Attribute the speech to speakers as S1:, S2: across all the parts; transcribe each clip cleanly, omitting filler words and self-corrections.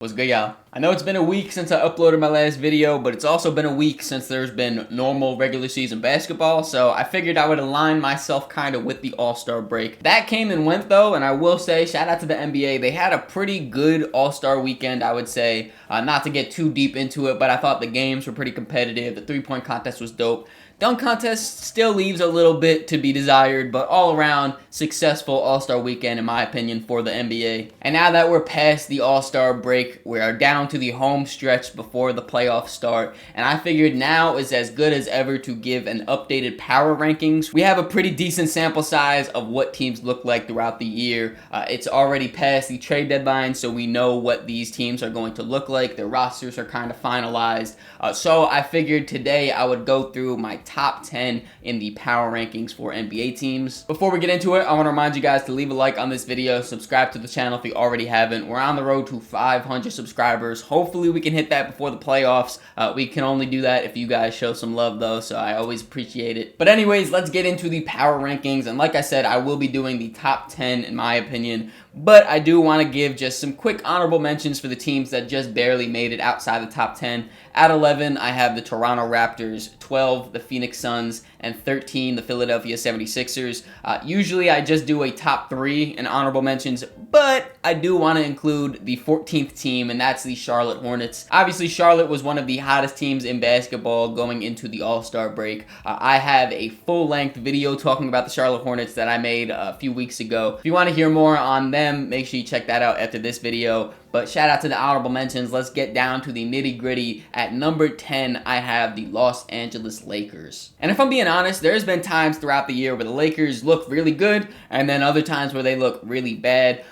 S1: What's good, y'all? I know it's been a week since I uploaded my last video, but it's also been a week since there's been normal regular season basketball, so I figured I would align myself kind of with the All-Star break. That came and went though, and I will say, shout out to the NBA. They had a pretty good All-Star weekend, I would say. Not to get too deep into it, but I thought the games were pretty competitive. The three-point contest was dope. Dunk contest still leaves a little bit to be desired, but all around successful All-Star weekend in my opinion for the NBA. And now that we're past the All-Star break, we are down to the home stretch before the playoffs start, and I figured now is as good as ever to give an updated power rankings. We have a pretty decent sample size of what teams look like throughout the year. It's already past the trade deadline, so we know what these teams are going to look like. Their rosters are kind of finalized. So I figured today I would go through my top 10 in the power rankings for NBA teams. Before we get into it, I want to remind you guys to leave a like on this video, subscribe to the channel if you already haven't. We're on the road to 500 subscribers. Hopefully we can hit that before the playoffs. We can only do that if you guys show some love though, so I always appreciate it. But anyways, let's get into the power rankings, and like I said, I will be doing the top 10 in my opinion, but I do want to give just some quick honorable mentions for the teams that just barely made it outside the top 10. At 11, I have the Toronto Raptors, 12, the Phoenix Suns, and 13, the Philadelphia 76ers. Usually I just do a top 3 in honorable mentions, but I do want to include the 14th team, and that's the Charlotte Hornets. Obviously, Charlotte was one of the hottest teams in basketball going into the All-Star break. I have a full-length video talking about the Charlotte Hornets that I made a few weeks ago. If you want to hear more on them, make sure you check that out after this video. But shout out to the honorable mentions. Let's get down to the nitty-gritty. At number 10, I have the Los Angeles Lakers. And if I'm being honest, there's been times throughout the year where the Lakers look really good, and then other times where they look really bad.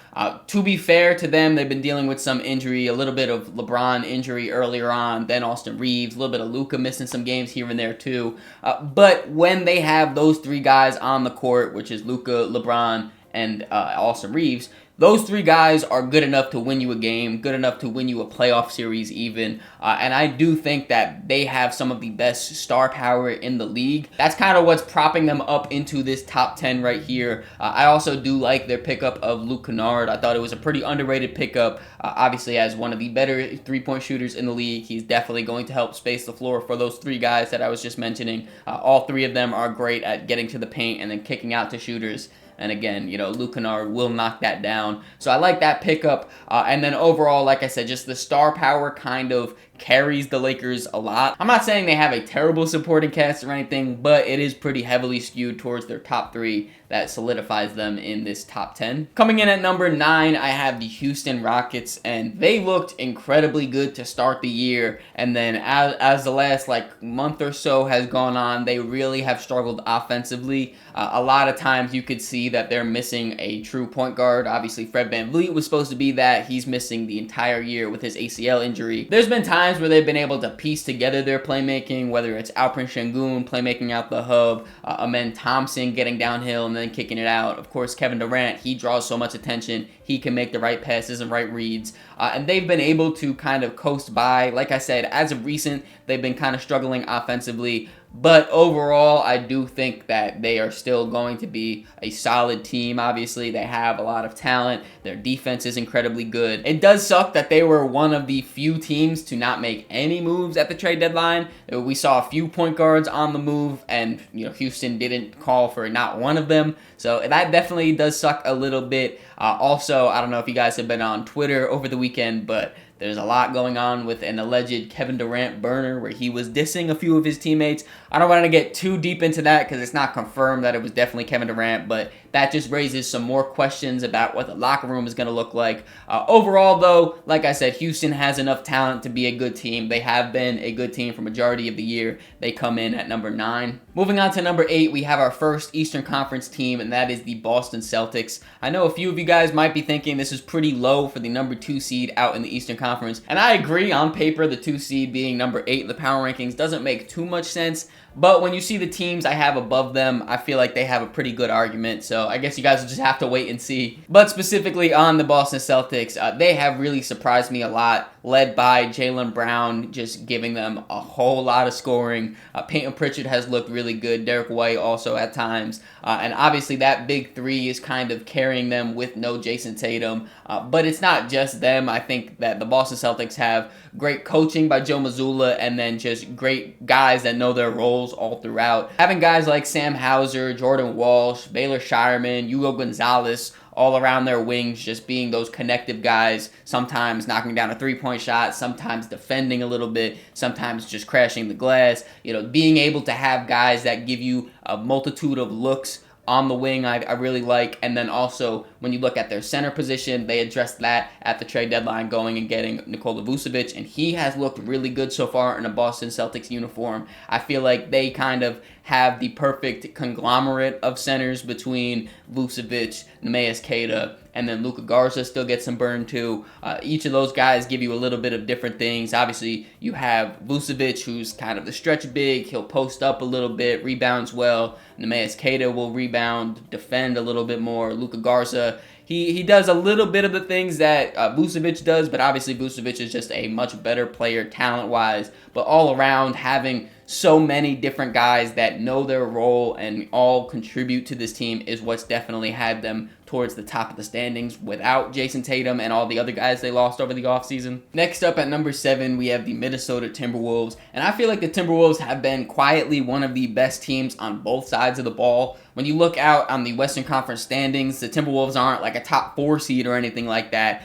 S1: To be fair to them, they've been dealing with some injury, a little bit of LeBron injury earlier on, then Austin Reeves, a little bit of Luka missing some games here and there too. But when they have those three guys on the court, which is Luka, LeBron, and Austin Reeves, those three guys are good enough to win you a game, good enough to win you a playoff series even, and I do think that they have some of the best star power in the league. That's kind of what's propping them up into this top 10 right here. I also do like their pickup of Luke Kennard. I thought it was a pretty underrated pickup. Obviously, as one of the better three-point shooters in the league, he's definitely going to help space the floor for those three guys that I was just mentioning. All three of them are great at getting to the paint and then kicking out to shooters. And again, you know, Luke Kennard will knock that down. So I like that pickup. And then overall, like I said, just the star power kind of carries the Lakers a lot. I'm not saying they have a terrible supporting cast or anything, but it is pretty heavily skewed towards their top 3 that solidifies them in this top 10. Coming in at number 9, I have the Houston Rockets, and they looked incredibly good to start the year, and then as the last month or so has gone on, they really have struggled offensively. A lot of times you could see that they're missing a true point guard. Obviously, Fred VanVleet was supposed to be that. He's missing the entire year with his ACL injury. There's been times where they've been able to piece together their playmaking, whether it's Alperen Sengun playmaking out the hub, Amen Thompson getting downhill and then kicking it out. Of course, Kevin Durant, he draws so much attention. He can make the right passes and right reads. And they've been able to kind of coast by. Like I said, as of recent, they've been kind of struggling offensively. But overall, I do think that they are still going to be a solid team. Obviously, they have a lot of talent. Their defense is incredibly good. It does suck that they were one of the few teams to not make any moves at the trade deadline. We saw a few point guards on the move, and Houston didn't call for not one of them. So that definitely does suck a little bit. Also, I don't know if you guys have been on Twitter over the weekend, but there's a lot going on with an alleged Kevin Durant burner where he was dissing a few of his teammates. I don't want to get too deep into that because it's not confirmed that it was definitely Kevin Durant, but that just raises some more questions about what the locker room is going to look like. Overall, though, like I said, Houston has enough talent to be a good team. They have been a good team for majority of the year. They come in at number 9. Moving on to number 8, we have our first Eastern Conference team, and that is the Boston Celtics. I know a few of you guys might be thinking this is pretty low for the number 2 seed out in the Eastern Conference, and I agree. On paper, the 2 seed being number 8 in the power rankings doesn't make too much sense. But when you see the teams I have above them, I feel like they have a pretty good argument. So I guess you guys will just have to wait and see. But specifically on the Boston Celtics, they have really surprised me a lot, led by Jaylen Brown, just giving them a whole lot of scoring. Peyton Pritchard has looked really good. Derek White also at times. And obviously that big three is kind of carrying them with no Jason Tatum. But it's not just them. I think that the Boston Celtics have great coaching by Joe Mazzulla, and then just great guys that know their roles all throughout. Having guys like Sam Hauser, Jordan Walsh, Baylor Shireman, Hugo Gonzalez all around their wings, just being those connective guys, sometimes knocking down a three-point shot, sometimes defending a little bit, sometimes just crashing the glass. Being able to have guys that give you a multitude of looks on the wing, I really like. And then also, when you look at their center position, they addressed that at the trade deadline, going and getting Nikola Vucevic, and he has looked really good so far in a Boston Celtics uniform. I feel like they kind of have the perfect conglomerate of centers between Vucevic, Neemias Queta, and then Luka Garza still gets some burn too. Each of those guys give you a little bit of different things. Obviously, you have Vucevic, who's kind of the stretch big. He'll post up a little bit, rebounds well. Neemias Queta will rebound, defend a little bit more. Luka Garza, he does a little bit of the things that Vucevic does, but obviously Vucevic is just a much better player talent-wise. But all around, having so many different guys that know their role and all contribute to this team is what's definitely had them towards the top of the standings without Jason Tatum and all the other guys they lost over the offseason. Next up at number 7, we have the Minnesota Timberwolves. And I feel like the Timberwolves have been quietly one of the best teams on both sides of the ball. When you look out on the Western Conference standings, the Timberwolves aren't like a top 4 seed or anything like that.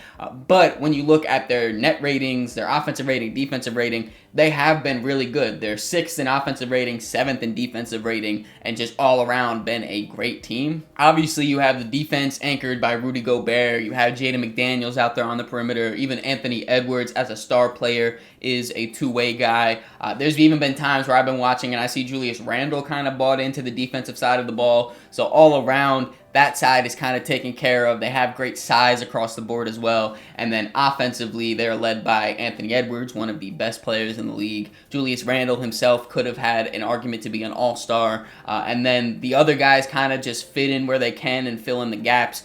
S1: But when you look at their net ratings, their offensive rating, defensive rating, they have been really good. They're 6th in offensive rating, 7th in defensive rating, and just all around been a great team. Obviously, you have the defense anchored by Rudy Gobert. You have Jaden McDaniels out there on the perimeter. Even Anthony Edwards as a star player is a two-way guy. There's even been times where I've been watching and I see Julius Randle kind of bought into the defensive side of the ball. So all around, that side is kind of taken care of. They have great size across the board as well. And then offensively, they're led by Anthony Edwards, one of the best players in the league. Julius Randle himself could have had an argument to be an all-star. And then the other guys kind of just fit in where they can and fill in the gaps.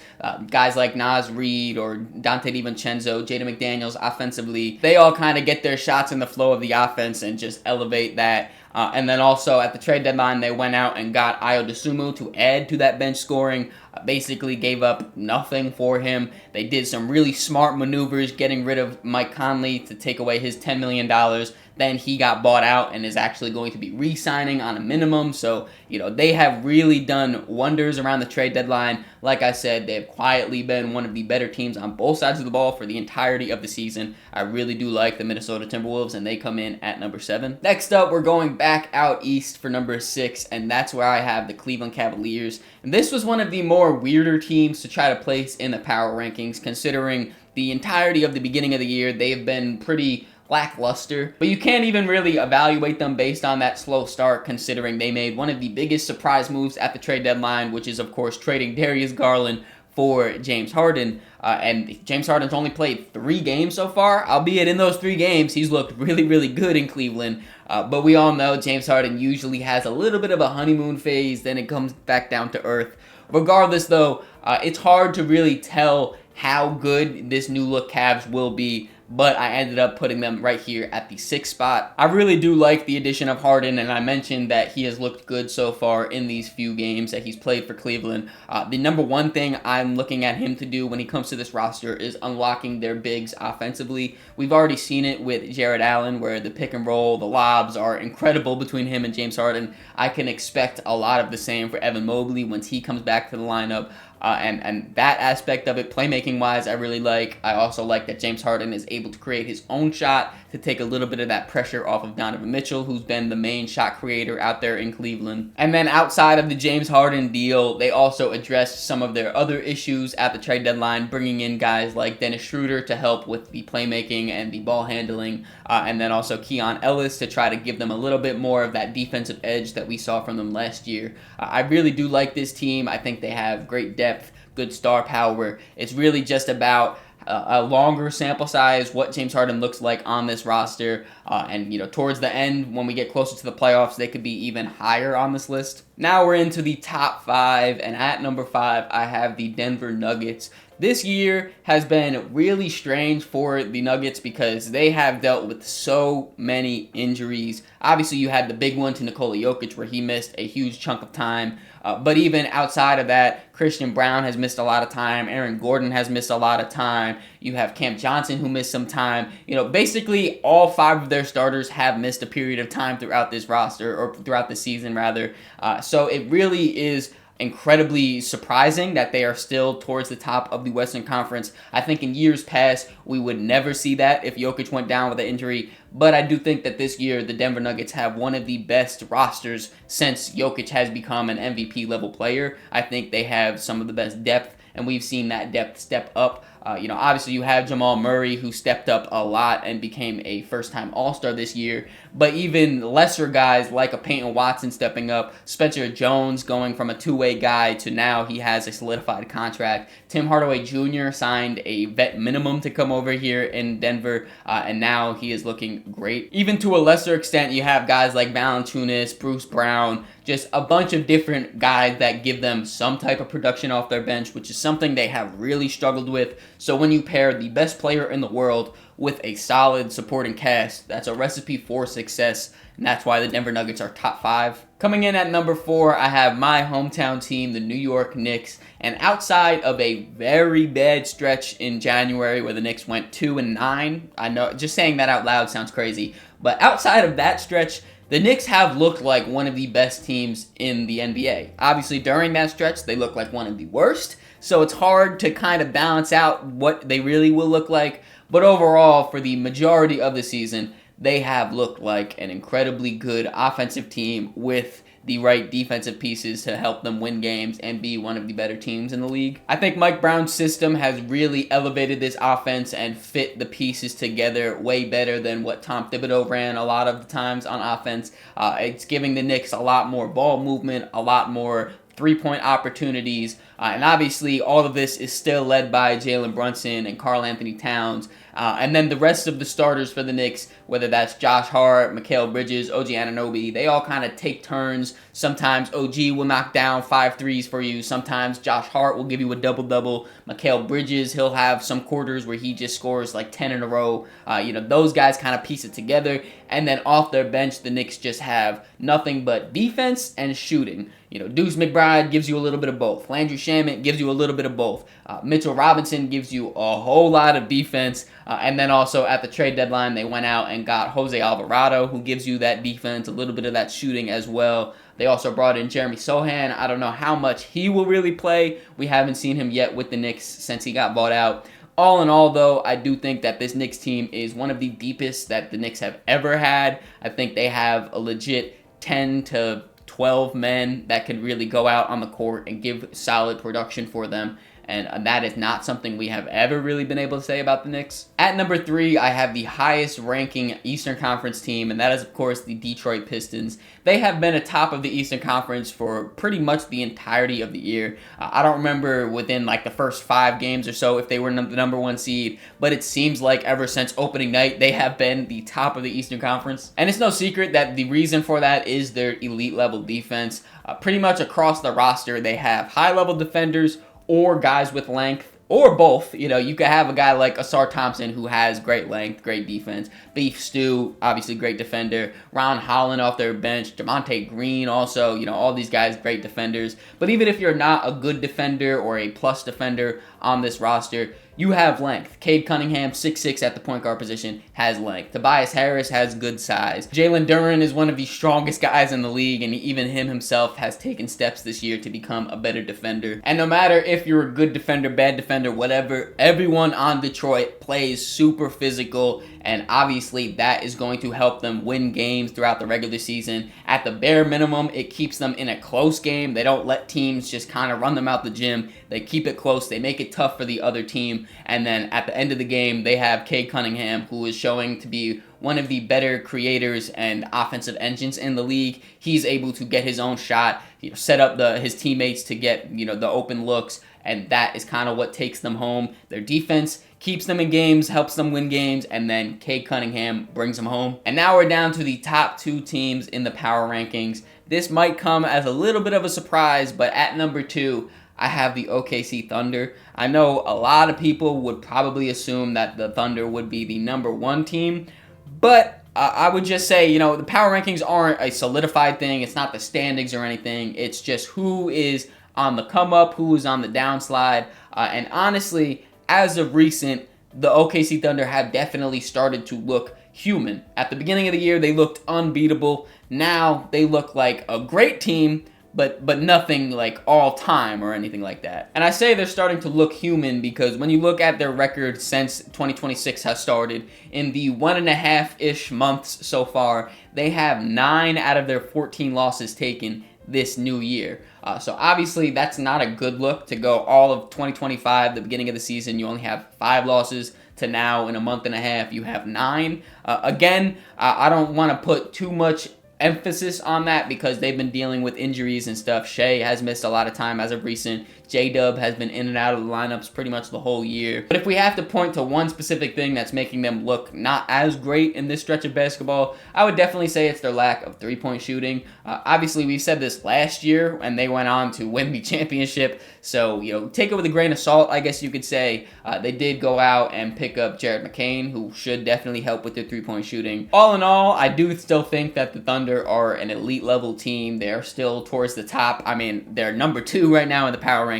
S1: Guys like Naz Reid or Dante DiVincenzo, Jaden McDaniels offensively, they all kind of get their shots in the flow of the offense and just elevate that. And then also at the trade deadline, they went out and got Ayo Dosunmu to add to that bench scoring. Basically gave up nothing for him. They did some really smart maneuvers, getting rid of Mike Conley to take away his $10 million. Then he got bought out and is actually going to be re-signing on a minimum. So, they have really done wonders around the trade deadline. Like I said, they have quietly been one of the better teams on both sides of the ball for the entirety of the season. I really do like the Minnesota Timberwolves, and they come in at number 7. Next up, we're going back out east for number 6, and that's where I have the Cleveland Cavaliers. And this was one of the more weirder teams to try to place in the power rankings, considering the entirety of the beginning of the year, they have been pretty lackluster, but you can't even really evaluate them based on that slow start, considering they made one of the biggest surprise moves at the trade deadline, which is of course trading Darius Garland for James Harden. And James Harden's only played 3 games so far, albeit in those 3 games he's looked really, really good in Cleveland. But we all know James Harden usually has a little bit of a honeymoon phase, then it comes back down to earth. Regardless though, it's hard to really tell how good this new look Cavs will be, but I ended up putting them right here at the 6th spot. I really do like the addition of Harden, and I mentioned that he has looked good so far in these few games that he's played for Cleveland. The number one thing I'm looking at him to do when he comes to this roster is unlocking their bigs offensively. We've already seen it with Jared Allen, where the pick and roll, the lobs are incredible between him and James Harden. I can expect a lot of the same for Evan Mobley once he comes back to the lineup. And that aspect of it, playmaking-wise, I really like. I also like that James Harden is able to create his own shot to take a little bit of that pressure off of Donovan Mitchell, who's been the main shot creator out there in Cleveland. And then outside of the James Harden deal, they also addressed some of their other issues at the trade deadline, bringing in guys like Dennis Schroeder to help with the playmaking and the ball handling, and then also Keon Ellis to try to give them a little bit more of that defensive edge that we saw from them last year. I really do like this team. I think they have great depth, good star power. It's really just about a longer sample size, what James Harden looks like on this roster. And, towards the end, when we get closer to the playoffs, they could be even higher on this list. Now we're into the top 5, and at number 5, I have the Denver Nuggets. This year has been really strange for the Nuggets because they have dealt with so many injuries. Obviously, you had the big one to Nikola Jokic where he missed a huge chunk of time. But even outside of that, Christian Brown has missed a lot of time. Aaron Gordon has missed a lot of time. You have Cam Johnson who missed some time. Basically all 5 of their starters have missed a period of time throughout this roster, or throughout the season rather. So it really is incredibly surprising that they are still towards the top of the Western Conference. I think in years past, we would never see that if Jokic went down with an injury, but I do think that this year, the Denver Nuggets have one of the best rosters since Jokic has become an MVP level player. I think they have some of the best depth, and we've seen that depth step up. Obviously you have Jamal Murray, who stepped up a lot and became a first-time All-Star this year, but even lesser guys like a Peyton Watson stepping up, Spencer Jones going from a two-way guy to now he has a solidified contract. Tim Hardaway Jr. signed a vet minimum to come over here in Denver, and now he is looking great. Even to a lesser extent, you have guys like Valanciunas, Bruce Brown, just a bunch of different guys that give them some type of production off their bench, which is something they have really struggled with. So when you pair the best player in the world with a solid supporting cast, that's a recipe for success, and that's why the Denver Nuggets are top 5. Coming in at number 4, I have my hometown team, the New York Knicks, and outside of a very bad stretch in January where the Knicks went 2-9, I know just saying that out loud sounds crazy, but outside of that stretch, the Knicks have looked like one of the best teams in the NBA. Obviously, during that stretch, they look like one of the worst, so it's hard to kind of balance out what they really will look like. But overall, for the majority of the season, they have looked like an incredibly good offensive team with the right defensive pieces to help them win games and be one of the better teams in the league. I think Mike Brown's system has really elevated this offense and fit the pieces together way better than what Tom Thibodeau ran a lot of the times on offense. It's giving the Knicks a lot more ball movement, a lot more three-point opportunities, and obviously all of this is still led by Jalen Brunson and Karl Anthony Towns. And then the rest of the starters for the Knicks, whether that's Josh Hart, Mikal Bridges, OG Anunoby, they all kind of take turns. Sometimes OG will knock down 5 threes for you. Sometimes Josh Hart will give you a double-double. Mikal Bridges, he'll have some quarters where he just scores like 10 in a row. Those guys kind of piece it together. And then off their bench, the Knicks just have nothing but defense and shooting. Deuce McBride gives you a little bit of both. Landry Shamet gives you a little bit of both. Mitchell Robinson gives you a whole lot of defense. And then also at the trade deadline, they went out and got Jose Alvarado, who gives you that defense, a little bit of that shooting as well. They also brought in Jeremy Sohan. I don't know how much he will really play. We haven't seen him yet with the Knicks since he got bought out. All in all, though, I do think that this Knicks team is one of the deepest that the Knicks have ever had. I think they have a legit 10 to 12 men that could really go out on the court and give solid production for them. And that is not something we have ever really been able to say about the Knicks. At number 3, I have the highest ranking Eastern Conference team, and that is, of course, the Detroit Pistons. They have been atop of the Eastern Conference for pretty much the entirety of the year. I don't remember within like the first 5 games or so if they were the number 1 seed, but it seems like ever since opening night, they have been the top of the Eastern Conference. And it's no secret that the reason for that is their elite level defense. Pretty much across the roster, they have high level defenders or guys with length, or both. You could have a guy like Asar Thompson who has great length, great defense. Beef Stew, obviously great defender. Ron Holland off their bench. Javonte Green also, all these guys great defenders. But even if you're not a good defender or a plus defender on this roster, you have length. Cade Cunningham, 6'6" at the point guard position, has length. Tobias Harris has good size. Jalen Duren is one of the strongest guys in the league, and even him himself has taken steps this year to become a better defender. And no matter if you're a good defender, bad defender, whatever, everyone on Detroit plays super physical, and obviously that is going to help them win games throughout the regular season. At the bare minimum, it keeps them in a close game. They don't let teams just kind of run them out the gym. They keep it close. They make it tough for the other team. And then at the end of the game, they have Cade Cunningham, who is showing to be one of the better creators and offensive engines in the league. He's able to get his own shot, set up his teammates to get the open looks, and that is kind of what takes them home. Their defense keeps them in games, helps them win games, and then Cade Cunningham brings them home. And now we're down to the top 2 teams in the power rankings. This might come as a little bit of a surprise, but at number 2, I have the OKC Thunder. I know a lot of people would probably assume that the Thunder would be the number 1 team, but I would just say, you know, the power rankings aren't a solidified thing. It's not the standings or anything. It's just who is on the come up, who is on the downslide. And honestly, as of recent, the OKC Thunder have definitely started to look human. At the beginning of the year, they looked unbeatable. Now they look like a great team, but nothing like all time or anything like that. And I say they're starting to look human because when you look at their record since 2026 has started, in the 1.5-ish months so far, they have 9 out of their 14 losses taken this new year. So obviously that's not a good look to go all of 2025, the beginning of the season, you only have 5 losses, to now in a month and a half you have 9. Again, I don't want to put too much emphasis on that because they've been dealing with injuries and stuff. Shea has missed a lot of time as of recent. J-Dub has been in and out of the lineups pretty much the whole year. But if we have to point to one specific thing that's making them look not as great in this stretch of basketball, I would definitely say it's their lack of three-point shooting. Obviously, we said this last year and they went on to win the championship. So, you know, take it with a grain of salt, I guess you could say. They did go out and pick up Jared McCain, who should definitely help with their three-point shooting. All in all, I do still think that the Thunder are an elite level team. They're still towards the top. I mean, they're number 2 right now in the power rankings.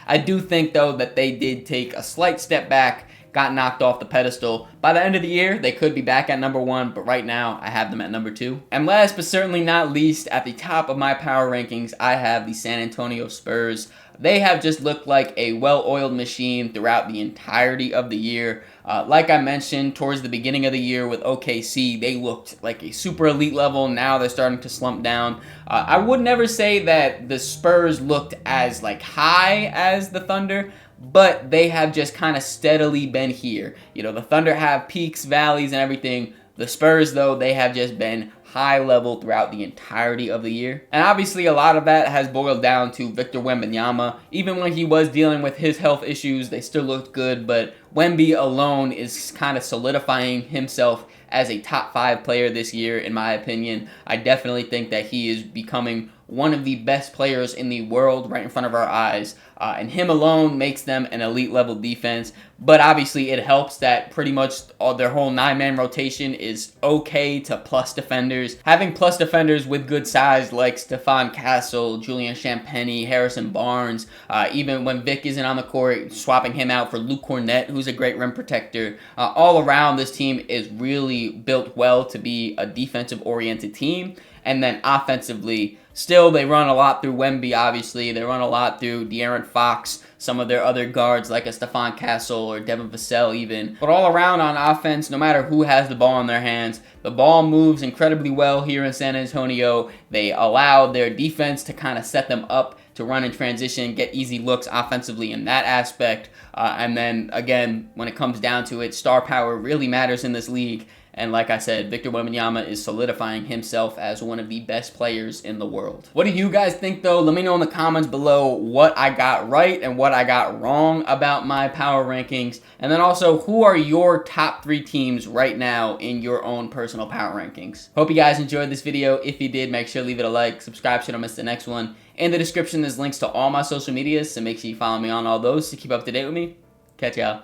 S1: I do think, though, that they did take a slight step back, got knocked off the pedestal. By the end of the year, they could be back at number 1, but right now, I have them at number 2. And last but certainly not least, at the top of my power rankings, I have the San Antonio Spurs. They have just looked like a well-oiled machine throughout the entirety of the year. Like I mentioned, towards the beginning of the year with OKC, they looked like a super elite level. Now they're starting to slump down. I would never say that the Spurs looked as like high as the Thunder, but they have just kind of steadily been here. You know, the Thunder have peaks, valleys, and everything. The Spurs, though, they have just been high level throughout the entirety of the year. And obviously a lot of that has boiled down to Victor Wembanyama. Even when he was dealing with his health issues, they still looked good, but Wemby alone is kind of solidifying himself as a top 5 player this year, in my opinion. I definitely think that he is becoming one of the best players in the world right in front of our eyes. And him alone makes them an elite level defense. But obviously it helps that pretty much all their whole 9-man rotation is okay to plus defenders. Having plus defenders with good size like Stephon Castle, Julian Champagnie, Harrison Barnes, even when Vic isn't on the court, swapping him out for Luke Cornett, who's a great rim protector. All around, this team is really built well to be a defensive-oriented team. And then offensively, still they run a lot through Wemby, obviously. They run a lot through De'Aaron Fox, some of their other guards like a Stephon Castle or Devin Vassell even. But all around on offense, no matter who has the ball in their hands, the ball moves incredibly well here in San Antonio. They allow their defense to kind of set them up to run in transition, get easy looks offensively in that aspect. And then, again, when it comes down to it, star power really matters in this league. And like I said, Victor Wembanyama is solidifying himself as one of the best players in the world. What do you guys think, though? Let me know in the comments below what I got right and what I got wrong about my power rankings. And then also, who are your top 3 teams right now in your own personal power rankings? Hope you guys enjoyed this video. If you did, make sure to leave it a like. Subscribe so you don't miss the next one. In the description, there's links to all my social medias, so make sure you follow me on all those to keep up to date with me. Catch y'all.